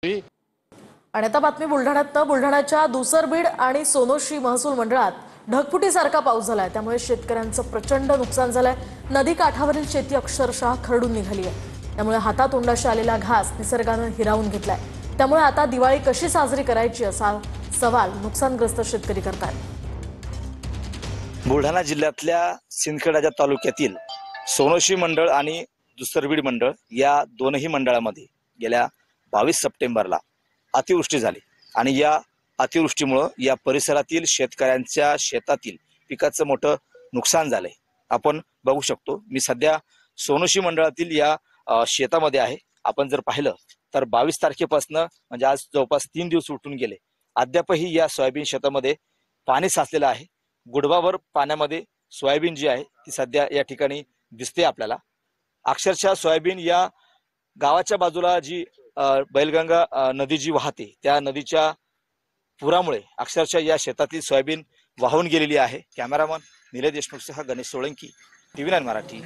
आणि आता बातमी बुलढाण्यात बुलढाण्याच्या दुसरबीड आणि सोनोशी महसूल मंडळात ढगफुटीसारखा पाऊस झालाय। त्यामुळे शेतकऱ्यांचं प्रचंड नुकसान झालंय। नदी काठावरील शेती अक्षरशः खरडून निघाली आहे। त्यामुळे हातातोंडाशी आलेला घास निसर्गानं हिरावून घेतलाय। त्यामुळे आता दिवाळी कशी साजरी करायची असा सवाल नुकसानग्रस्त शेतकरी करतात। बुलढाणा जिल्ह्यातल्या सिंदखेडच्या तालुक्यातील सोनोशी मंडळ आणि दुसरबीड मंडळ या दोनही मंडळामध्ये गेल्या 22 सप्टेंबरला अतिवृष्टी झाली आणि या अतिवृष्टीमुळे या परिसरातील शेतकऱ्यांच्या शेतातील पिकाचं मोठं नुकसान झालंय। आपण बघू शकतो, मी सध्या सोनोशी मंडळातील या शेतामध्ये आहे। आपण जर पाहिलं तर 22 तारखेपासून म्हणजे आज जवळपास 3 दिवस उलटून गेले, अद्यापही या सोयाबीन शेतामध्ये पाणी साचलेलं आहे। गुडघाभर पाण्यामध्ये सोयाबीन जी आहे ती सध्या या ठिकाणी दिसते आपल्याला। अक्षरशः सोयाबीन या गावाच्या बाजूला जी बैलगंगा नदी जी वाहते त्या नदीच्या पुरामुळे अक्षरशः या शेतातील सोयाबीन वाहून गेलेली आहे। कॅमेरामन निलेश देशमुखसह गणेश सोळंकी, TV9 मराठी।